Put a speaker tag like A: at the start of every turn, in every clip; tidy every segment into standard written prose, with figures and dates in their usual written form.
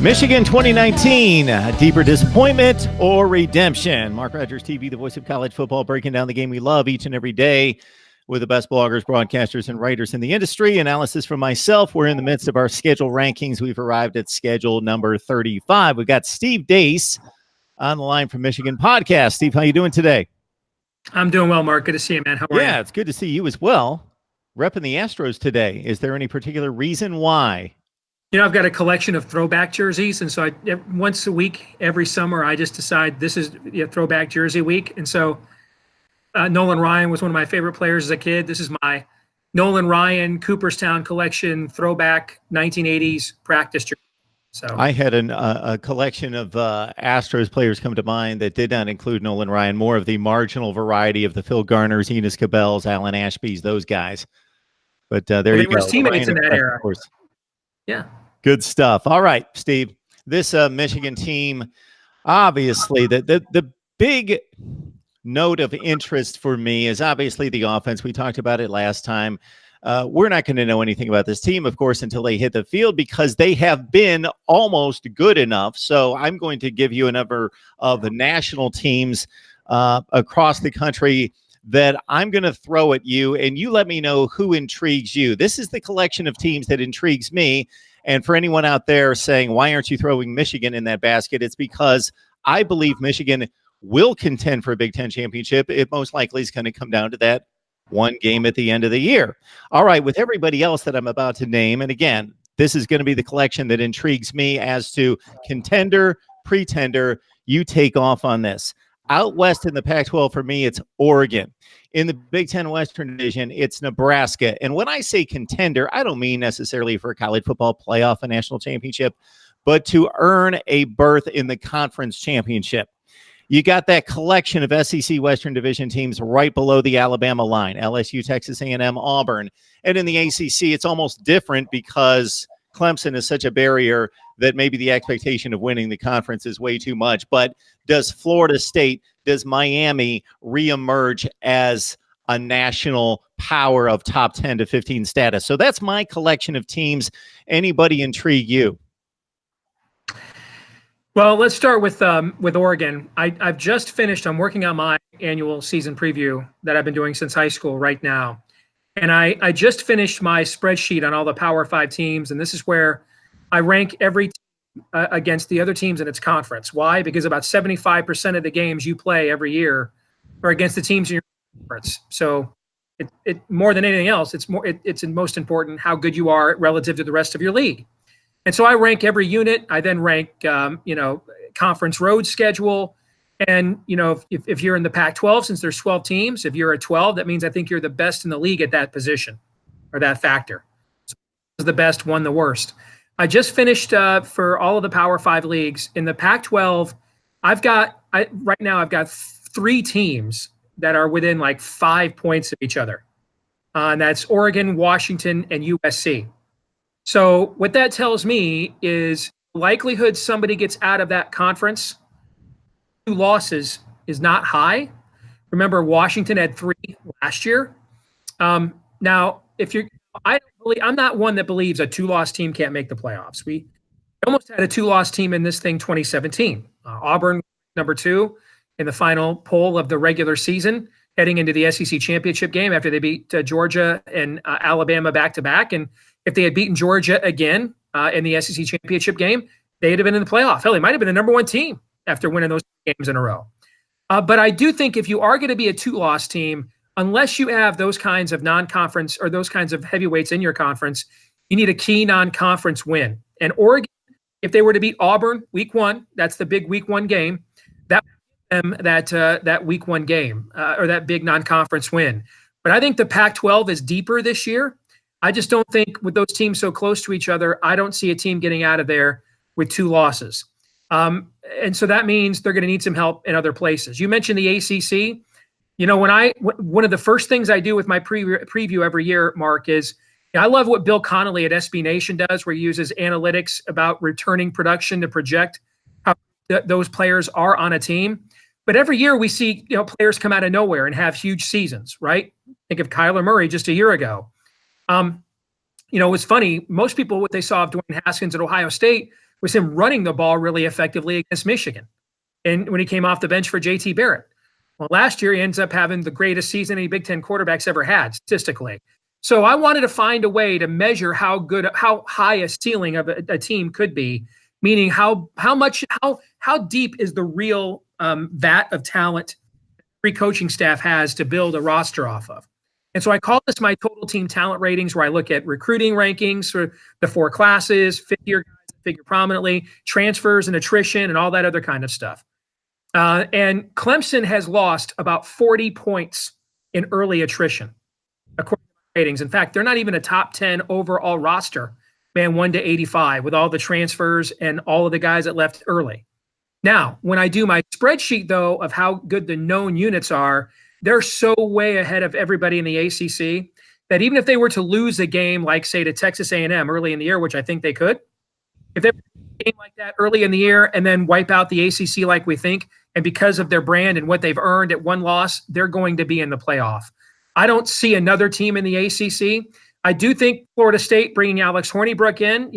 A: Michigan 2019, deeper disappointment or redemption? Mark Rogers TV, the voice of college football, breaking down the game we love each and every day with the best bloggers, broadcasters, and writers in the industry. Analysis from myself. We're in the midst of our schedule rankings. We've arrived at schedule number 35. We've got Steve Deace on the line from Michigan Podcast. Steve, how you doing today?
B: I'm doing well, Mark. Good to see you, man. How are you?
A: Yeah, it's good to see you as well. Repping the Astros today. Is there any particular reason why?
B: You know, I've got a collection of throwback jerseys, and so once a week, every summer, I just decide this is throwback jersey week. And so Nolan Ryan was one of my favorite players as a kid. This is my Nolan Ryan Cooperstown collection throwback 1980s practice jersey. So
A: I had a collection of Astros players come to mind that did not include Nolan Ryan, more of the marginal variety of the Phil Garners, Enos Cabells, Alan Ashbys, those guys. But there you go.
B: They were his teammates in that era.
A: Of course.
B: Yeah.
A: Good stuff. All right, Steve. This Michigan team, obviously, the big note of interest for me is obviously the offense. We talked about it last time. We're not going to know anything about this team, of course, until they hit the field because they have been almost good enough. So I'm going to give you a number of the national teams across the country that I'm going to throw at you, and you let me know who intrigues you. This is the collection of teams that intrigues me. And for anyone out there saying, why aren't you throwing Michigan in that basket? It's because I believe Michigan will contend for a Big Ten championship. It most likely is going to come down to that one game at the end of the year. All right, with everybody else that I'm about to name, and again, this is going to be the collection that intrigues me as to contender, pretender. You take off on this. Out west in the Pac-12, for me, it's Oregon. In the Big Ten Western Division, it's Nebraska. And when I say contender, I don't mean necessarily for a college football playoff, a national championship, but to earn a berth in the conference championship. You got that collection of SEC Western Division teams right below the Alabama line, LSU, Texas A&M, Auburn. And in the ACC, it's almost different because Clemson is such a barrier that maybe the expectation of winning the conference is way too much. But does Florida State, does Miami reemerge as a national power of top 10 to 15 status? So that's my collection of teams. Anybody intrigue you?
B: Well, let's start with Oregon. I've just finished. I'm working on my annual season preview that I've been doing since high school right now. And I just finished my spreadsheet on all the Power 5 teams, and this is where I rank every team against the other teams in its conference. Why? Because about 75% of the games you play every year are against the teams in your conference. So it more than anything else, it's most important how good you are relative to the rest of your league. And so I rank every unit. I then rank conference road schedule. And, if you're in the Pac-12, since there's 12 teams, if you're a 12, that means I think you're the best in the league at that position or that factor. So the best won the worst. I just finished for all of the Power 5 leagues. In the Pac-12, right now I've got 3 teams that are within like 5 points of each other. And that's Oregon, Washington, and USC. So what that tells me is likelihood somebody gets out of that conference, 2 losses, is not high. Remember, Washington had 3 last year. Now, I'm not one that believes a 2-loss team can't make the playoffs. We almost had a 2-loss team in this thing 2017. Auburn, number 2 in the final poll of the regular season, heading into the SEC championship game after they beat Georgia and Alabama back-to-back. And if they had beaten Georgia again in the SEC championship game, they'd have been in the playoff. Hell, they might have been the number 1 team after winning those games in a row. But I do think if you are going to be a 2-loss team, unless you have those kinds of non-conference or those kinds of heavyweights in your conference, you need a key non-conference win. And Oregon, if they were to beat Auburn week 1, that's the big week 1 game, that week 1 game or that big non-conference win. But I think the Pac-12 is deeper this year. I just don't think with those teams so close to each other, I don't see a team getting out of there with 2 losses. And so that means they're going to need some help in other places. You mentioned the ACC. One of the first things I do with my preview every year, Mark, is I love what Bill Connolly at SB Nation does, where he uses analytics about returning production to project how those players are on a team. But every year we see players come out of nowhere and have huge seasons, right? Think of Kyler Murray just a year ago. It was funny. Most people, what they saw of Dwayne Haskins at Ohio State was him running the ball really effectively against Michigan. And when he came off the bench for JT Barrett. Well, last year he ends up having the greatest season any Big Ten quarterbacks ever had statistically. So I wanted to find a way to measure how high a ceiling of a team could be, meaning how deep is the real vat of talent every coaching staff has to build a roster off of. And so I call this my total team talent ratings, where I look at recruiting rankings for the 4 classes, figure guys figure prominently, transfers and attrition and all that other kind of stuff. And Clemson has lost about 40 points in early attrition, according to my ratings. In fact, they're not even a top 10 overall roster, man, 1 to 85, with all the transfers and all of the guys that left early. Now, when I do my spreadsheet, though, of how good the known units are, they're so way ahead of everybody in the ACC that even if they were to lose a game, like, say, to Texas A&M early in the year, which I think they could, if they were a game like that early in the year and then wipe out the ACC like we think, and because of their brand and what they've earned at one loss, they're going to be in the playoff. I don't see another team in the ACC. I do think Florida State bringing Alex Hornibrook in,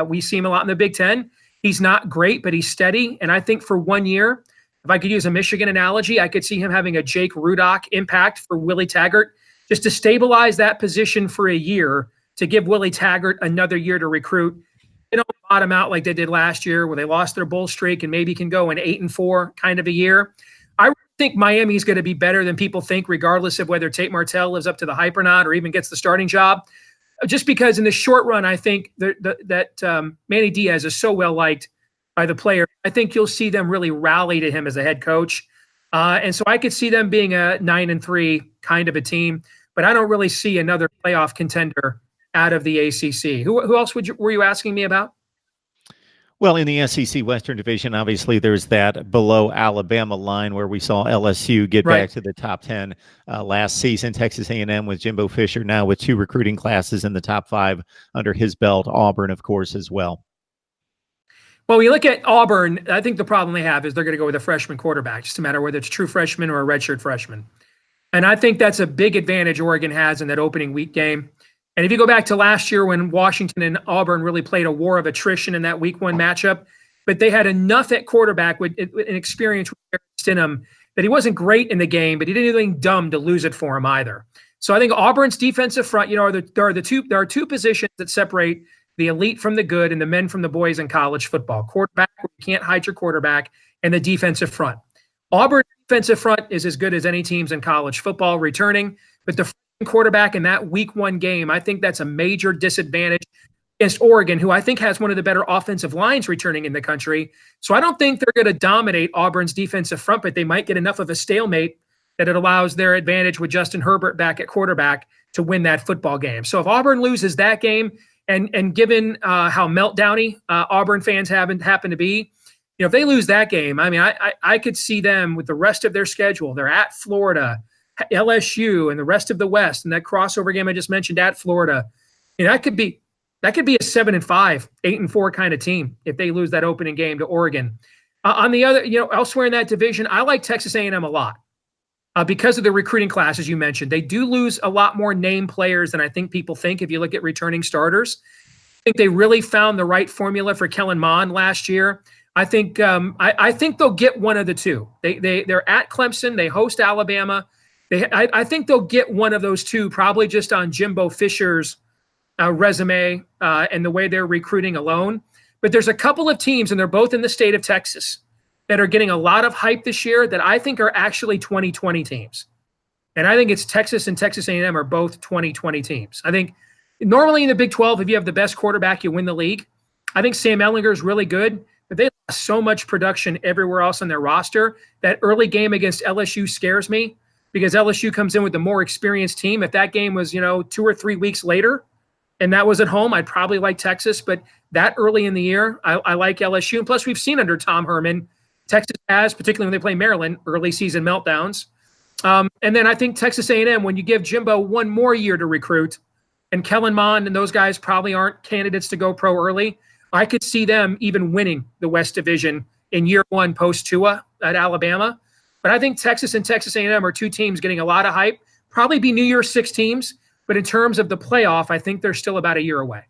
B: we see him a lot in the Big Ten. He's not great, but he's steady. And I think for 1 year, if I could use a Michigan analogy, I could see him having a Jake Rudock impact for Willie Taggart, just to stabilize that position for a year, to give Willie Taggart another year to recruit. They don't bottom out like they did last year, where they lost their bull streak and maybe can go an 8-4 kind of a year. I think Miami's going to be better than people think, regardless of whether Tate Martell lives up to the hype or not, or even gets the starting job. Just because in the short run, I think that Manny Diaz is so well liked by the player. I think you'll see them really rally to him as a head coach. And so I could see them being a 9-3 kind of a team, but I don't really see another playoff contender out of the ACC. Who else were you asking me about?
A: Well, in the SEC Western Division, obviously there's that below Alabama line where we saw LSU get back to the top 10 last season. Texas A&M with Jimbo Fisher now with 2 recruiting classes in the top 5 under his belt. Auburn, of course, as well.
B: Well, we look at Auburn. I think the problem they have is they're going to go with a freshman quarterback, just no matter whether it's a true freshman or a redshirt freshman. And I think that's a big advantage Oregon has in that opening week game. And if you go back to last year when Washington and Auburn really played a war of attrition in that week 1 matchup, but they had enough at quarterback with an experience with Stidham that he wasn't great in the game, but he didn't do anything dumb to lose it for him either. So I think Auburn's defensive front, there are 2 positions that separate the elite from the good and the men from the boys in college football. Quarterback, where you can't hide your quarterback, and the defensive front. Auburn's defensive front is as good as any teams in college football returning, but the quarterback in that week 1 game, I think that's a major disadvantage against Oregon, who I think has one of the better offensive lines returning in the country. So I don't think they're going to dominate Auburn's defensive front, but they might get enough of a stalemate that it allows their advantage with Justin Herbert back at quarterback to win that football game. So if Auburn loses that game, and given how meltdowny Auburn fans happen to be, if they lose that game, I mean, I could see them with the rest of their schedule. They're at Florida, LSU, and the rest of the West, and that crossover game I just mentioned at Florida. That could be a 7-5, 8-4 kind of team if they lose that opening game to Oregon. On the other, elsewhere in that division, I like Texas A&M a lot because of the recruiting classes you mentioned. They do lose a lot more name players than I think people think if you look at returning starters. I think they really found the right formula for Kellen Mond last year. I think I think they'll get one of the 2. They're at Clemson. They host Alabama. I think they'll get one of those 2, probably just on Jimbo Fisher's resume and the way they're recruiting alone. But there's a couple of teams, and they're both in the state of Texas, that are getting a lot of hype this year that I think are actually 2020 teams. And I think it's Texas and Texas A&M are both 2020 teams. I think normally in the Big 12, if you have the best quarterback, you win the league. I think Sam Ehlinger is really good, but they lost so much production everywhere else on their roster. That early game against LSU scares me because LSU comes in with a more experienced team. If that game was, 2 or 3 weeks later and that was at home, I'd probably like Texas. But that early in the year, I like LSU. And plus, we've seen under Tom Herman, Texas has, particularly when they play Maryland, early season meltdowns. And then I think Texas A&M, when you give Jimbo 1 more year to recruit, and Kellen Mond and those guys probably aren't candidates to go pro early, I could see them even winning the West Division in year 1 post-Tua at Alabama. But I think Texas and Texas A&M are 2 teams getting a lot of hype, probably be New Year's 6 teams. But in terms of the playoff, I think they're still about a year away.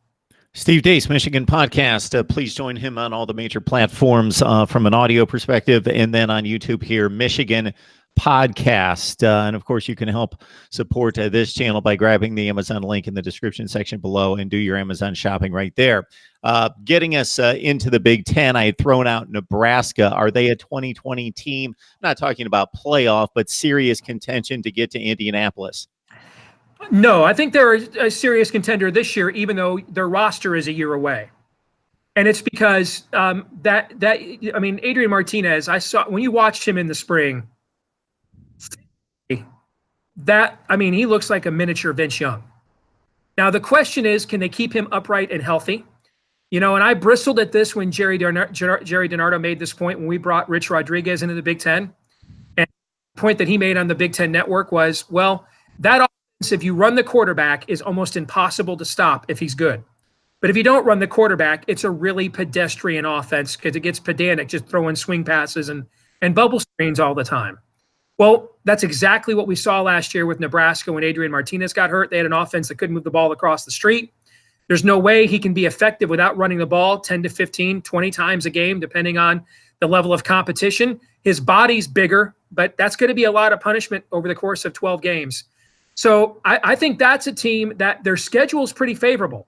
A: Steve Deace, Michigan Podcast. Please join him on all the major platforms from an audio perspective, and then on YouTube here, Michigan Podcast. And of course, you can help support this channel by grabbing the Amazon link in the description section below and do your Amazon shopping right there. Getting us into the Big Ten, I had thrown out Nebraska. Are they a 2020 team? I'm not talking about playoff, but serious contention to get to Indianapolis.
B: No, I think they're a serious contender this year, even though their roster is a year away. And it's because Adrian Martinez, I saw when you watched him in the spring, he looks like a miniature Vince Young. Now, the question is, can they keep him upright and healthy? And I bristled at this when Jerry DiNardo made this point when we brought Rich Rodriguez into the Big Ten. And the point that he made on the Big Ten Network was, well, that offense, if you run the quarterback, is almost impossible to stop if he's good. But if you don't run the quarterback, it's a really pedestrian offense because it gets pedantic, just throwing swing passes and bubble screens all the time. Well, that's exactly what we saw last year with Nebraska when Adrian Martinez got hurt. They had an offense that couldn't move the ball across the street. There's no way he can be effective without running the ball 10 to 15, 20 times a game, depending on the level of competition. His body's bigger, but that's going to be a lot of punishment over the course of 12 games. So I think that's a team that their schedule is pretty favorable.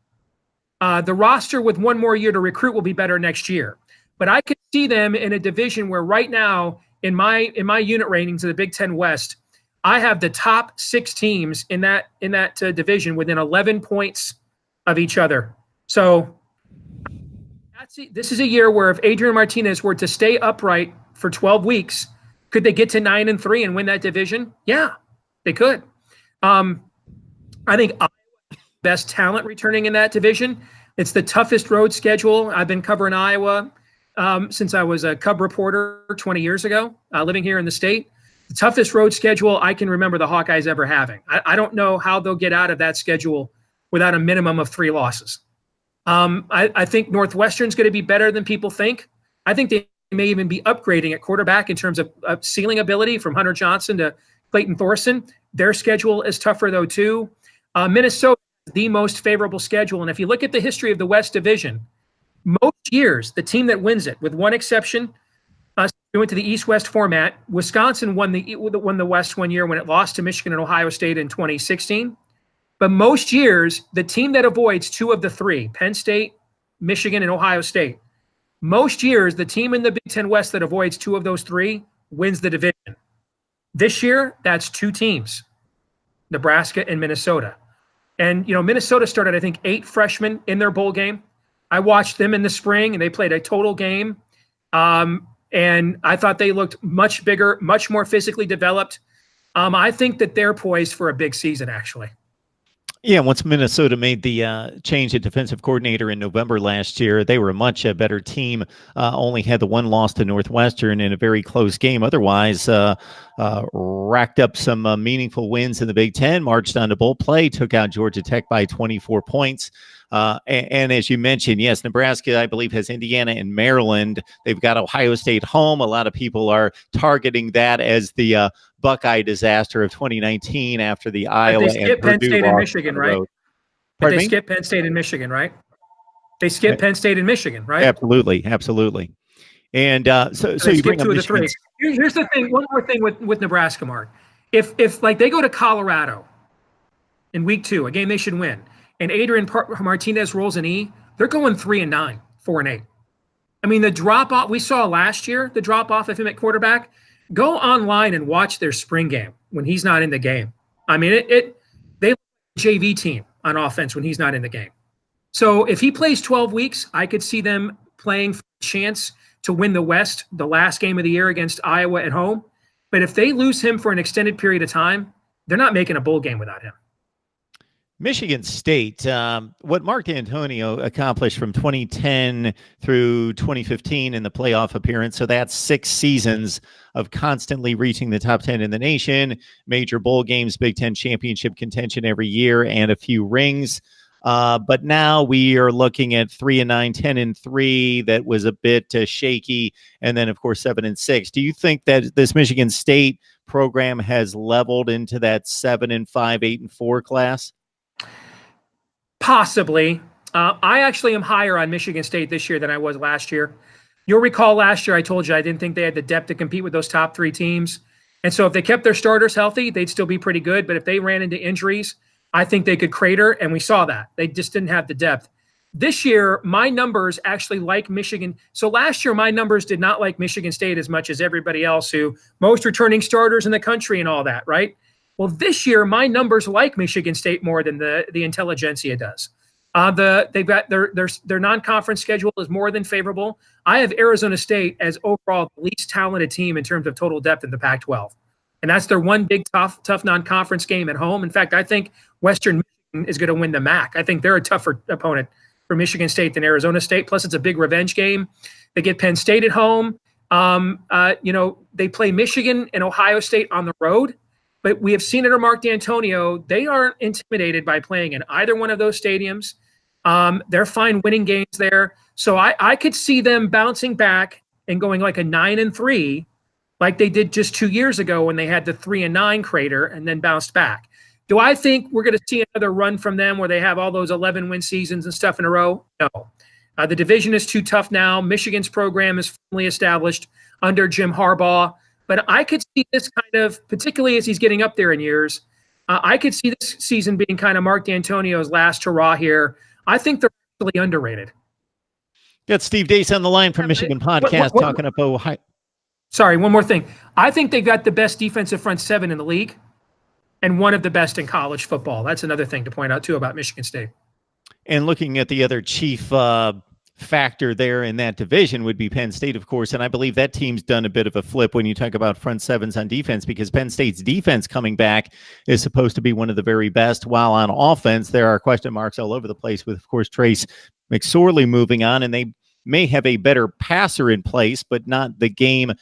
B: The roster with one more year to recruit will be better next year. But I could see them in a division where right now, in my unit ratings of the Big Ten West, I have the top 6 teams in that division within 11 points of each other. So this is a year where if Adrian Martinez were to stay upright for 12 weeks, could they get to 9-3 and win that division? Yeah, they could. I think Iowa has the best talent returning in that division. It's the toughest road schedule. I've been covering Iowa since I was a Cub reporter 20 years ago, living here in the state. The toughest road schedule I can remember the Hawkeyes ever having. I don't know how they'll get out of that schedule without a minimum of 3 losses. I think Northwestern's going to be better than people think. I think they may even be upgrading at quarterback in terms of ceiling ability from Hunter Johnson to Clayton Thorson. Their schedule is tougher, though, too. Minnesota is the most favorable schedule. And if you look at the history of the West Division, most years, the team that wins it, with one exception, we went to the East-West format. Wisconsin won the West one year when it lost to Michigan and Ohio State in 2016. But most years, the team that avoids 2 of the 3, Penn State, Michigan, and Ohio State, most years, the team in the Big Ten West that avoids 2 of those 3 wins the division. This year, that's 2 teams, Nebraska and Minnesota. And, Minnesota started, I think, 8 freshmen in their bowl game. I watched them in the spring, and they played a total game. And I thought they looked much bigger, much more physically developed. I think that they're poised for a big season, actually.
A: Yeah, once Minnesota made the change at defensive coordinator in November last year, they were a much better team. Only had the 1 loss to Northwestern in a very close game. Otherwise, racked up some meaningful wins in the Big Ten, marched on to bowl play, took out Georgia Tech by 24 points. And as you mentioned, yes, Nebraska, I believe, has Indiana and Maryland. They've got Ohio State home. A lot of people are targeting that as the Buckeye disaster of 2019 after the Iowa and
B: Penn
A: Purdue
B: State and Michigan, right? They skip Penn State and Michigan, right? They skip Penn State and Michigan, right?
A: Absolutely. And so you bring up Michigan.
B: Here's the thing. One more thing with Nebraska, Mark. If like they go to Colorado in week 2, a game they should win, and Adrian Martinez rolls an E, they're going 3-9, 4-8. I mean, the drop off we saw last year, the drop off of him at quarterback. Go online and watch their spring game when he's not in the game. I mean, they look like a JV team on offense when he's not in the game. So if he plays 12 weeks, I could see them playing for a chance to win the West, the last game of the year against Iowa at home. But if they lose him for an extended period of time, they're not making a bowl game without him.
A: Michigan State, what Mark D'Antonio accomplished from 2010 through 2015 in the playoff appearance, so that's 6 seasons of constantly reaching the top 10 in the nation, major bowl games, Big Ten championship contention every year, and a few rings. But now we are looking at 3-9, 10-3. That was a bit shaky, and then of course 7-6. Do you think that this Michigan State program has leveled into that 7-5, 8-4 class?
B: Possibly. I actually am higher on Michigan State this year than I was last year. You'll recall last year I told you I didn't think they had the depth to compete with those top 3 teams. And so if they kept their starters healthy, they'd still be pretty good. But if they ran into injuries, I think they could crater, and we saw that. They just didn't have the depth. This year, my numbers actually like Michigan. So last year, my numbers did not like Michigan State as much as everybody else, who most returning starters in the country and all that, right? Well, this year, my numbers like Michigan State more than the intelligentsia does. They've got their non-conference schedule is more than favorable. I have Arizona State as overall the least talented team in terms of total depth in the Pac-12, and that's their one big tough non-conference game at home. In fact, I think Western Michigan is going to win the MAC. I think they're a tougher opponent for Michigan State than Arizona State. Plus, it's a big revenge game. They get Penn State at home. They play Michigan and Ohio State on the road. But we have seen under Mark D'Antonio, they aren't intimidated by playing in either one of those stadiums. They're fine winning games there. So I could see them bouncing back and going like a 9-3, like they did just 2 years ago when they had the 3-9 crater and then bounced back. Do I think we're going to see another run from them where they have all those 11-win seasons and stuff in a row? No. The division is too tough now. Michigan's program is firmly established under Jim Harbaugh. But I could see this kind of, particularly as he's getting up there in years, I could see this season being kind of Mark D'Antonio's last hurrah here. I think they're really underrated.
A: Got Steve Deace on the line from Michigan Podcast talking up Ohio.
B: Sorry, one more thing. I think they've got the best defensive front 7 in the league and one of the best in college football. That's another thing to point out, too, about Michigan State.
A: And looking at the other chief factor there in that division would be Penn State, of course. And I believe that team's done a bit of a flip when you talk about front 7s on defense, because Penn State's defense coming back is supposed to be one of the very best, while on offense there are question marks all over the place with, of course, Trace McSorley moving on, and they may have a better passer in place, but not the gamesmanship,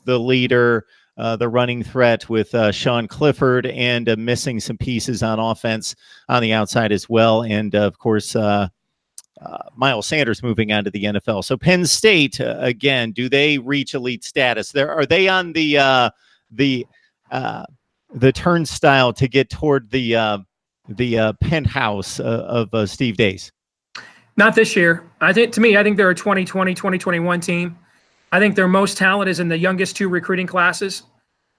A: the leader, the running threat with Sean Clifford, and missing some pieces on offense on the outside as well. And of course, Miles Sanders moving on to the NFL. So Penn State, again, do they reach elite status? Are they on the turnstile to get toward the penthouse of Steve Deace?
B: Not this year. I think they're a 2020, 2021 team. I think their most talent is in the youngest 2 recruiting classes.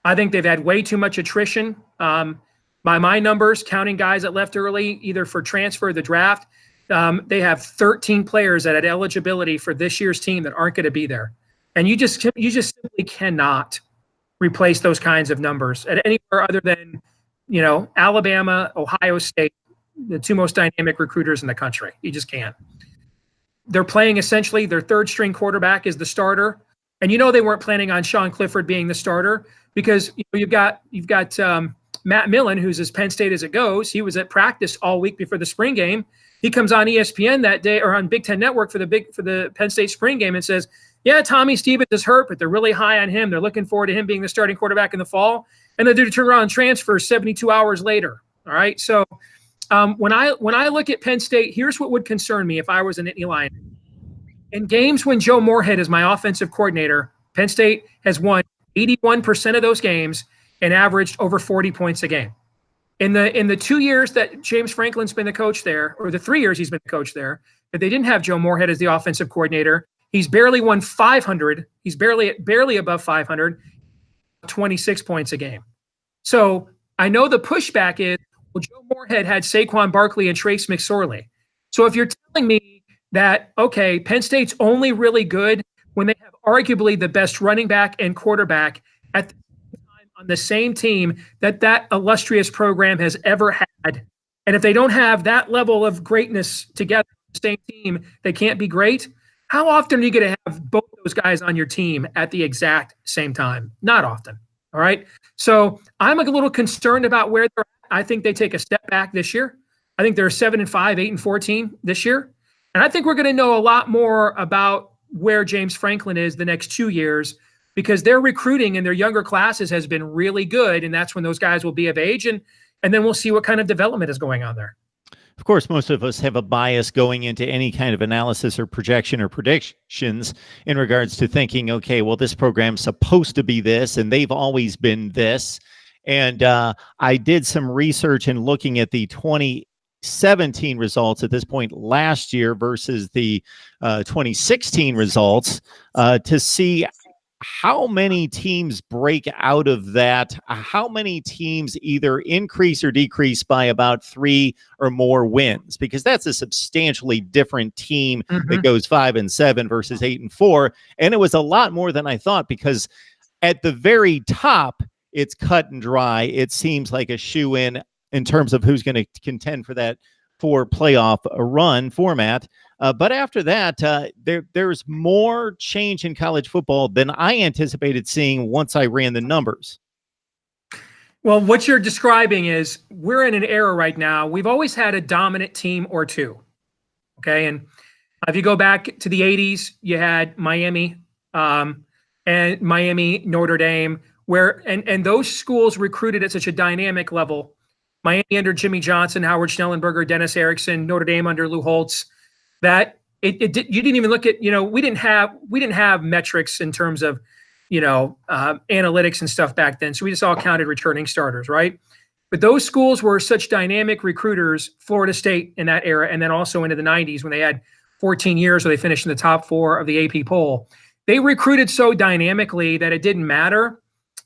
B: I think they've had way too much attrition. By my numbers, counting guys that left early, either for transfer or the draft, they have 13 players that had eligibility for this year's team that aren't going to be there. And you just simply cannot replace those kinds of numbers at anywhere other than, Alabama, Ohio State, the 2 most dynamic recruiters in the country. You just can't. They're playing essentially their 3rd string quarterback is the starter. And they weren't planning on Sean Clifford being the starter because you've got Matt Millen, who's as Penn State as it goes. He was at practice all week before the spring game. He comes on ESPN that day, or on Big Ten Network for the Penn State spring game, and says, yeah, Tommy Stevens is hurt, but they're really high on him. They're looking forward to him being the starting quarterback in the fall. And then they turn around and transfer 72 hours later. All right. So when I look at Penn State, here's what would concern me if I was an Nittany Lion. In games when Joe Moorhead is my offensive coordinator, Penn State has won 81% of those games and averaged over 40 points a game. In the 2 years that James Franklin's been the coach there, or the 3 years he's been the coach there, that they didn't have Joe Moorhead as the offensive coordinator, he's barely won 500. He's barely above 500, 26 points a game. So I know the pushback is, well, Joe Moorhead had Saquon Barkley and Trace McSorley. So if you're telling me that, okay, Penn State's only really good when they have arguably the best running back and quarterback at the same time on the same team that illustrious program has ever had, and if they don't have that level of greatness together on the same team, they can't be great. How often are you going to have both those guys on your team at the exact same time? Not often. All right. So I'm a little concerned about where they're at. I think they take a step back this year. I think they're a 7-5, 8-4 team this year. And I think we're going to know a lot more about where James Franklin is the next 2 years, because their recruiting in their younger classes has been really good. And that's when those guys will be of age. And then we'll see what kind of development is going on there.
A: Of course, most of us have a bias going into any kind of analysis or projection or predictions in regards to thinking, okay, well, this program's supposed to be this, and they've always been this. And I did some research in looking at the 2017 results at this point last year versus the 2016 results to see how many teams break out of that, how many teams either increase or decrease by about 3 or more wins, because that's a substantially different team that goes 5-7 versus 8-4. And it was a lot more than I thought, because at the very top, it's cut and dry. It seems like a shoe-in terms of who's going to contend for that playoff run format. But after that, there's more change in college football than I anticipated seeing once I ran the numbers.
B: Well, what you're describing is we're in an era right now. We've always had a dominant team or two. Okay. And if you go back to the 80s, you had Miami and Miami, Notre Dame, where and those schools recruited at such a dynamic level. Miami under Jimmy Johnson, Howard Schnellenberger, Dennis Erickson, Notre Dame under Lou Holtz, that you didn't even look at, we didn't have metrics in terms of, analytics and stuff back then. So we just all counted returning starters, right? But those schools were such dynamic recruiters, Florida State in that era, and then also into the 90s when they had 14 years where they finished in the top 4 of the AP poll. They recruited so dynamically that it didn't matter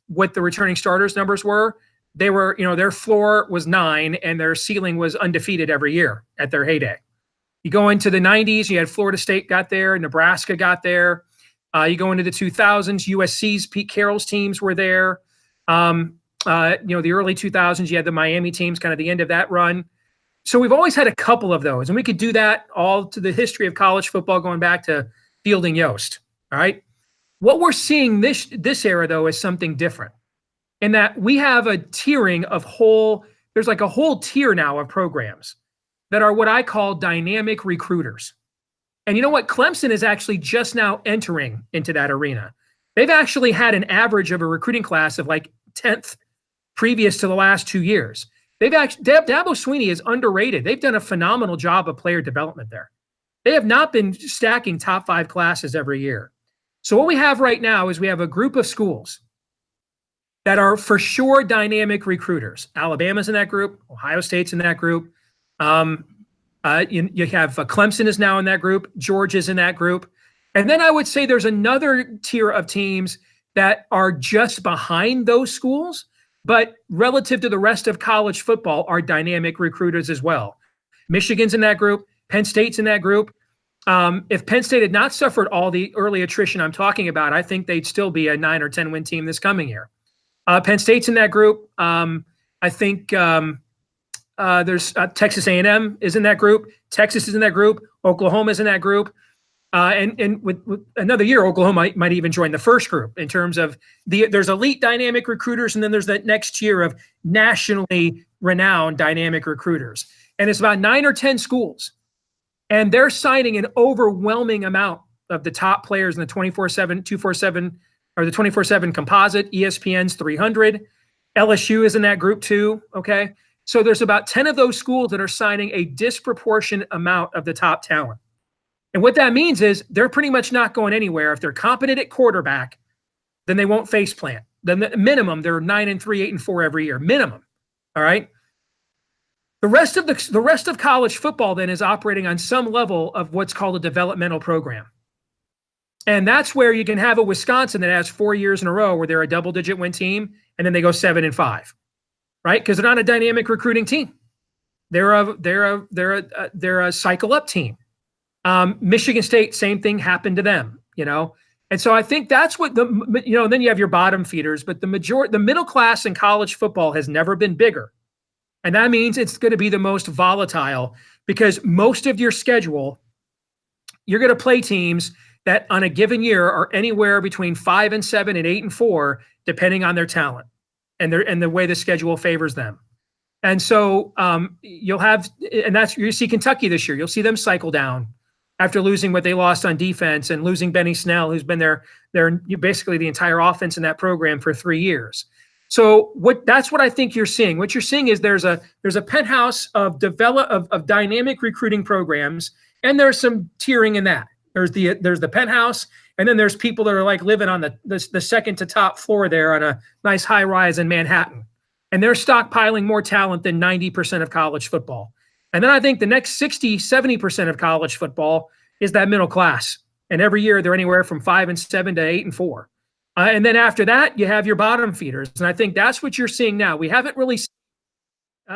B: what the returning starters numbers were. They were, their floor was 9 and their ceiling was undefeated every year at their heyday. You go into the 90s, you had Florida State got there, Nebraska got there. You go into the 2000s, USC's Pete Carroll's teams were there. The early 2000s, you had the Miami teams, kind of the end of that run. So we've always had a couple of those, and we could do that all to the history of college football going back to Fielding Yost. All right. What we're seeing this era, though, is something different. In that we have a tiering of there's like a whole tier now of programs that are what I call dynamic recruiters. And you know what? Clemson is actually just now entering into that arena. They've actually had an average of a recruiting class of like 10th previous to the last 2 years. Dabo Swinney is underrated. They've done a phenomenal job of player development there. They have not been stacking top 5 classes every year. So what we have right now is we have a group of schools that are for sure dynamic recruiters. Alabama's in that group. Ohio State's in that group. You have Clemson is now in that group. Georgia's in that group. And then I would say there's another tier of teams that are just behind those schools, but relative to the rest of college football are dynamic recruiters as well. Michigan's in that group. Penn State's in that group. If Penn State had not suffered all the early attrition I'm talking about, I think they'd still be a 9 or 10 win team this coming year. Penn State's in that group. I think there's Texas A&M is in that group. Texas is in that group. Oklahoma is in that group. And with another year, Oklahoma might even join the first group in terms of there's elite dynamic recruiters, and then there's that next tier of nationally renowned dynamic recruiters. And it's about 9 or 10 schools. And they're signing an overwhelming amount of the top players in the 24/7, 247, or the 24/7 composite. ESPN's 300. LSU is in that group too, okay? So there's about 10 of those schools that are signing a disproportionate amount of the top talent. And what that means is they're pretty much not going anywhere. If they're competent at quarterback, then they won't face plant. Then the minimum, they're 9-3, 8-4 every year, minimum, all right? The rest of college football then is operating on some level of what's called a developmental program. And that's where you can have a Wisconsin that has 4 years in a row where they're a double-digit win team, and then they go 7-5, right? Because they're not a dynamic recruiting team. They're a cycle-up team. Michigan State, same thing happened to them, And so I think that's what then you have your bottom feeders, but the middle class in college football has never been bigger. And that means it's going to be the most volatile because most of your schedule, you're going to play teams that on a given year are anywhere between 5-7 and 8-4, depending on their talent and the way the schedule favors them. And so you see Kentucky this year. You'll see them cycle down after losing what they lost on defense and losing Benny Snell, who's been their basically the entire offense in that program for 3 years. So that's what I think you're seeing. What you're seeing is there's a penthouse of dynamic recruiting programs, and there's some tiering in that. There's the penthouse, and then there's people that are like living on the second to top floor there on a nice high rise in Manhattan, and they're stockpiling more talent than 90% of college football. And then I think the next 60, 70% of college football is that middle class. And every year they're anywhere from 5-7 to 8-4. And then after that, you have your bottom feeders. And I think that's what you're seeing now. We haven't really seen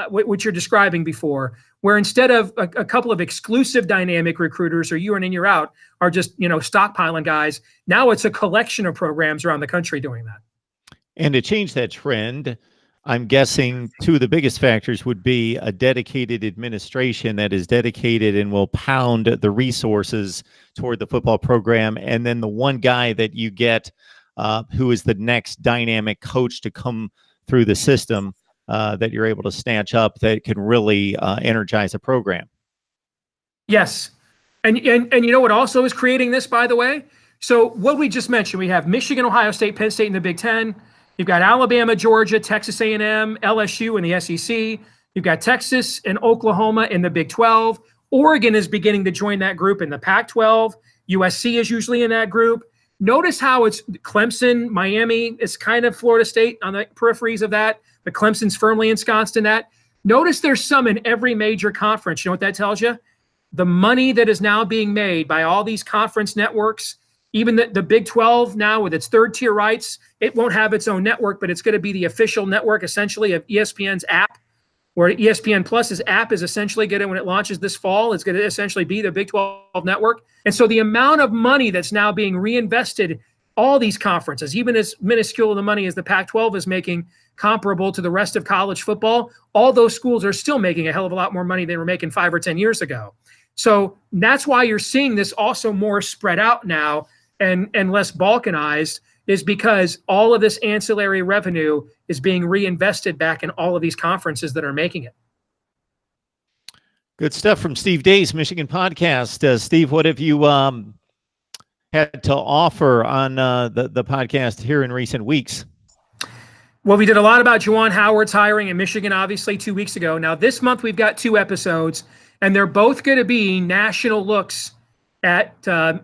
B: what you're describing before, where instead of a couple of exclusive dynamic recruiters or you're in and you're out are just, stockpiling guys. Now it's a collection of programs around the country doing that.
A: And to change that trend, I'm guessing two of the biggest factors would be a dedicated administration that is dedicated and will pound the resources toward the football program. And then the one guy that you get who is the next dynamic coach to come through the system that you're able to snatch up that can really energize a program.
B: Yes. And you know what also is creating this, by the way? So what we just mentioned, we have Michigan, Ohio State, Penn State in the Big Ten. You've got Alabama, Georgia, Texas A&M, LSU in the SEC. You've got Texas and Oklahoma in the Big 12. Oregon is beginning to join that group in the Pac-12. USC is usually in that group. Notice how it's Clemson, Miami is kind of Florida State on the peripheries of that, but Clemson's firmly ensconced in that. Notice there's some in every major conference. You know what that tells you? The money that is now being made by all these conference networks, even the Big 12 now with its third tier rights, it won't have its own network, but it's going to be the official network essentially of ESPN's app, where ESPN Plus's app is essentially going to, when it launches this fall, it's going to essentially be the Big 12 network. And so the amount of money that's now being reinvested, all these conferences, even as minuscule the money as the Pac-12 is making comparable to the rest of college football, all those schools are still making a hell of a lot more money than they were making 5 or 10 years ago. So that's why you're seeing this also more spread out now and less balkanized, is because all of this ancillary revenue is being reinvested back in all of these conferences that are making it.
A: Good stuff from Steve Day's Michigan podcast. Steve, what have you had to offer on the podcast here in recent weeks?
B: Well, we did a lot about Juwan Howard's hiring in Michigan, obviously, 2 weeks ago. Now, this month we've got 2 episodes, and they're both going to be national looks at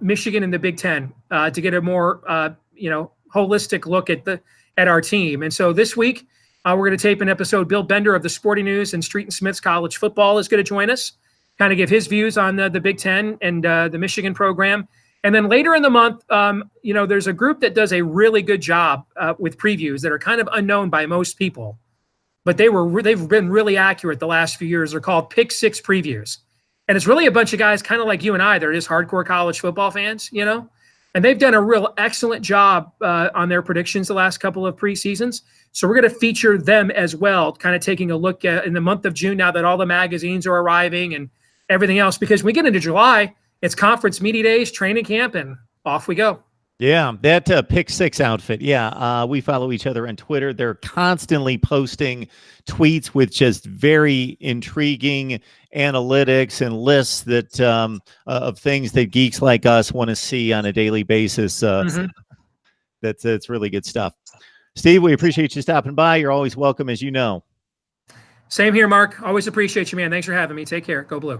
B: Michigan and the Big Ten to get a more holistic look at our team. And so this week we're going to tape an episode. Bill Bender of the Sporting News and Street and Smith's College Football is going to join us, kind of give his views on the Big Ten and the Michigan program. And then later in the month, there's a group that does a really good job with previews that are kind of unknown by most people, but they've been really accurate the last few years. They're called Pick Six Previews. And it's really a bunch of guys kind of like you and I. They're just hardcore college football fans, and they've done a real excellent job on their predictions the last couple of preseasons. So we're going to feature them as well, kind of taking a look at in the month of June now that all the magazines are arriving and everything else, because when we get into July, it's conference media days, training camp, and off we go.
A: Yeah, that Pick Six outfit. Yeah, we follow each other on Twitter. They're constantly posting tweets with just very intriguing analytics and lists that of things that geeks like us want to see on a daily basis. That's really good stuff. Steve, we appreciate you stopping by. You're always welcome, as you know.
B: Same here, Mark. Always appreciate you, man. Thanks for having me. Take care. Go Blue.